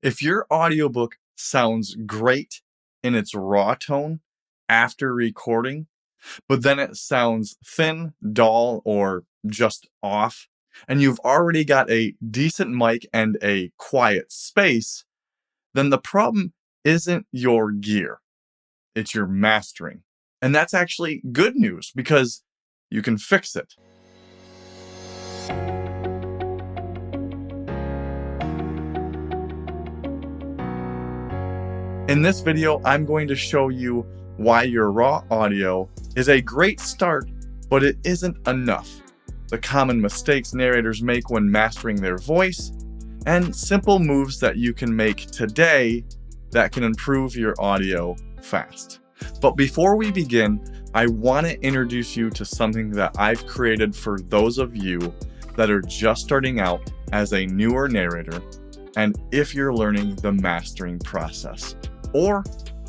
If your audiobook sounds great in its raw tone after recording, but then it sounds thin, dull, or just off, and you've already got a decent mic and a quiet space, then the problem isn't your gear, it's your mastering. And that's actually good news because you can fix it. In this video, I'm going to show you why your raw audio is a great start, but it isn't enough, the common mistakes narrators make when mastering their voice, and simple moves that you can make today that can improve your audio fast. But before we begin, I want to introduce you to something that I've created for those of you that are just starting out as a newer narrator, and if you're learning the mastering process. Or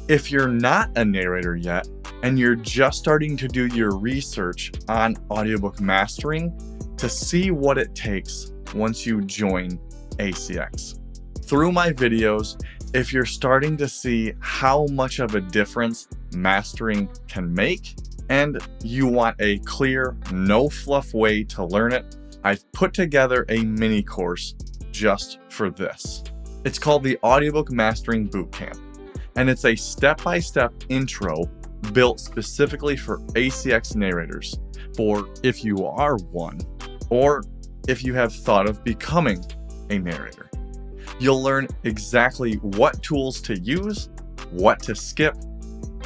if you're not a narrator yet and you're just starting to do your research on audiobook mastering to see what it takes once you join ACX. Through my videos, if you're starting to see how much of a difference mastering can make and you want a clear, no fluff way to learn it, I've put together a mini course just for this. It's called the Audiobook Mastering Bootcamp. And it's a step-by-step intro built specifically for ACX narrators, for if you are one, or if you have thought of becoming a narrator. You'll learn exactly what tools to use, what to skip,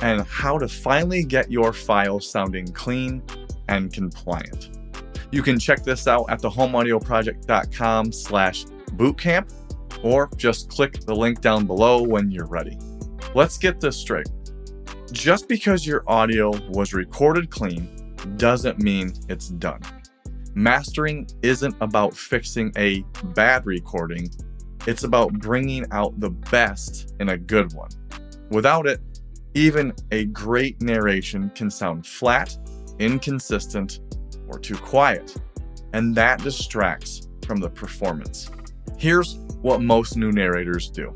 and how to finally get your file sounding clean and compliant. You can check this out at thehomeaudioproject.com/bootcamp, or just click the link down below when you're ready. Let's get this straight. Just because your audio was recorded clean doesn't mean it's done. Mastering isn't about fixing a bad recording, it's about bringing out the best in a good one. Without it, even a great narration can sound flat, inconsistent, or too quiet, and that distracts from the performance. Here's what most new narrators do.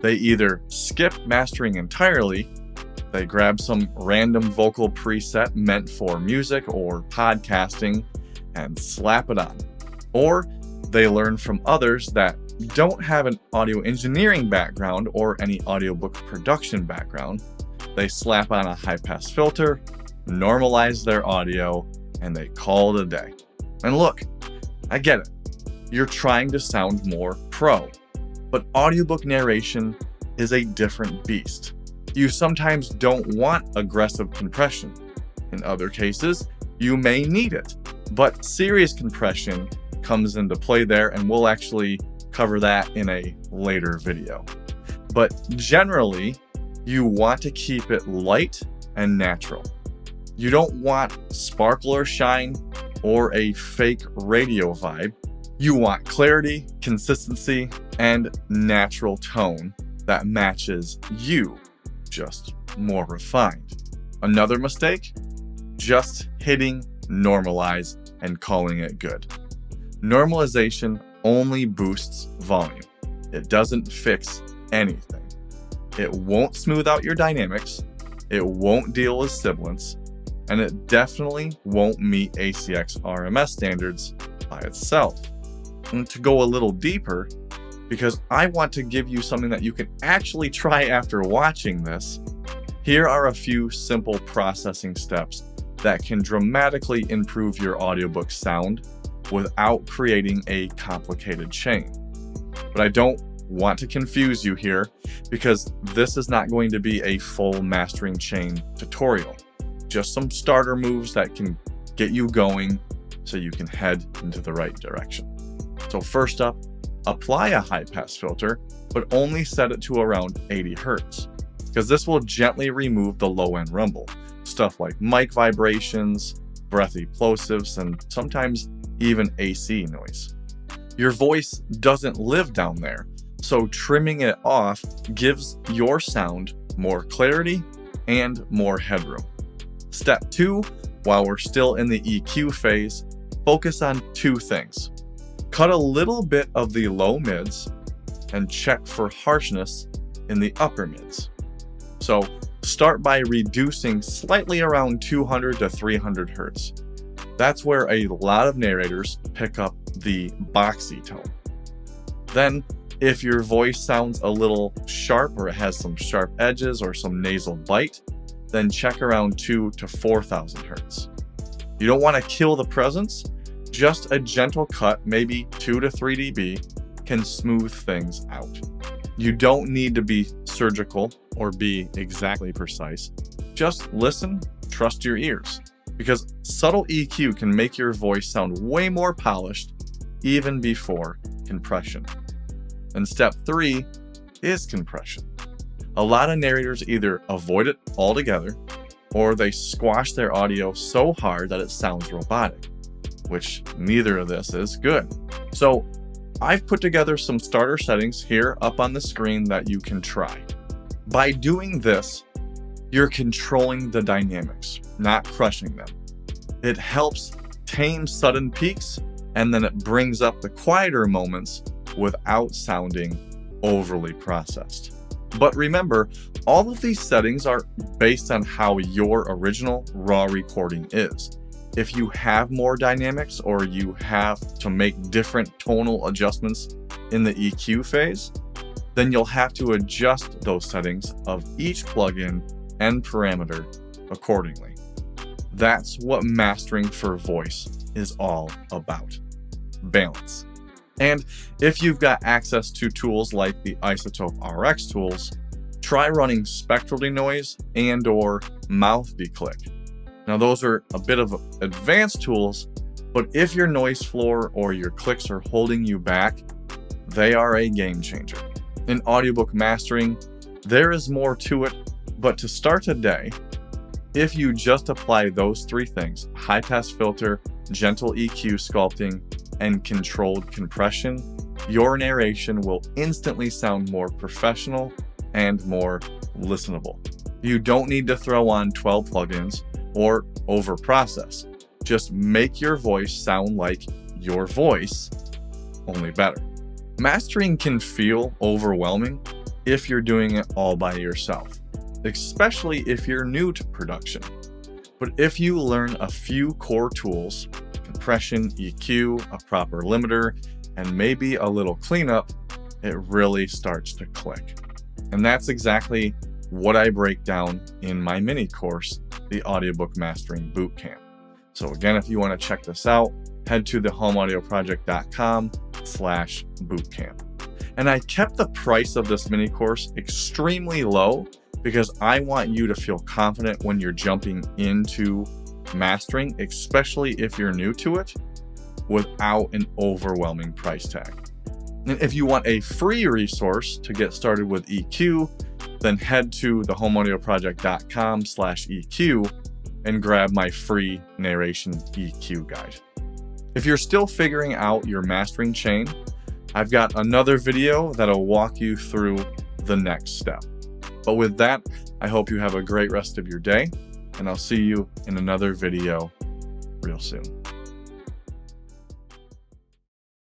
They either skip mastering entirely, they grab some random vocal preset meant for music or podcasting and slap it on. Or they learn from others that don't have an audio engineering background or any audiobook production background. They slap on a high-pass filter, normalize their audio, and they call it a day. And look, I get it. You're trying to sound more pro. But audiobook narration is a different beast. You sometimes don't want aggressive compression. In other cases, you may need it. But serious compression comes into play there, and we'll actually cover that in a later video. But generally, you want to keep it light and natural. You don't want sparkle or shine or a fake radio vibe. You want clarity, consistency, and natural tone that matches you, just more refined. Another mistake? Just hitting normalize and calling it good. Normalization only boosts volume. It doesn't fix anything. It won't smooth out your dynamics, it won't deal with sibilance, and it definitely won't meet ACX RMS standards by itself. And to go a little deeper, because I want to give you something that you can actually try after watching this, here are a few simple processing steps that can dramatically improve your audiobook sound without creating a complicated chain. But I don't want to confuse you here because this is not going to be a full mastering chain tutorial. Just some starter moves that can get you going so you can head into the right direction. So first up, apply a high-pass filter, but only set it to around 80 Hz, because this will gently remove the low-end rumble, stuff like mic vibrations, breathy plosives, and sometimes even AC noise. Your voice doesn't live down there, so trimming it off gives your sound more clarity and more headroom. Step 2, while we're still in the EQ phase, focus on two things. Cut a little bit of the low mids and check for harshness in the upper mids. So start by reducing slightly around 200 to 300 hertz. That's where a lot of narrators pick up the boxy tone. Then, if your voice sounds a little sharp or it has some sharp edges or some nasal bite, then check around 2,000 to 4,000 hertz. You don't want to kill the presence. Just a gentle cut, maybe 2 to 3 dB, can smooth things out. You don't need to be surgical or be exactly precise. Just listen, trust your ears, because subtle EQ can make your voice sound way more polished even before compression. And step 3 is compression. A lot of narrators either avoid it altogether or they squash their audio so hard that it sounds robotic, which neither of this is good. So I've put together some starter settings here up on the screen that you can try. By doing this, you're controlling the dynamics, not crushing them. It helps tame sudden peaks, and then it brings up the quieter moments without sounding overly processed. But remember, all of these settings are based on how your original raw recording is. If you have more dynamics or you have to make different tonal adjustments in the EQ phase, then you'll have to adjust those settings of each plugin and parameter accordingly. That's what mastering for voice is all about. Balance. And if you've got access to tools like the Isotope RX tools, try running spectral denoise and/or mouth declick. Now those are a bit of advanced tools, but if your noise floor or your clicks are holding you back, they are a game changer. In audiobook mastering, there is more to it, but to start today, if you just apply those 3 things, high pass filter, gentle EQ sculpting, and controlled compression, your narration will instantly sound more professional and more listenable. You don't need to throw on 12 plugins or overprocess. Just make your voice sound like your voice, only better. Mastering can feel overwhelming if you're doing it all by yourself, especially if you're new to production. But if you learn a few core tools, compression, EQ, a proper limiter, and maybe a little cleanup, it really starts to click. And that's exactly what I break down in my mini course, the Audiobook Mastering Bootcamp. So again, if you want to check this out, head to thehomeaudioproject.com/bootcamp. And I kept the price of this mini course extremely low because I want you to feel confident when you're jumping into mastering, especially if you're new to it, without an overwhelming price tag. And if you want a free resource to get started with EQ, then head to thehomeaudioproject.com/EQ and grab my free narration EQ guide. If you're still figuring out your mastering chain, I've got another video that'll walk you through the next step. But with that, I hope you have a great rest of your day, and I'll see you in another video real soon.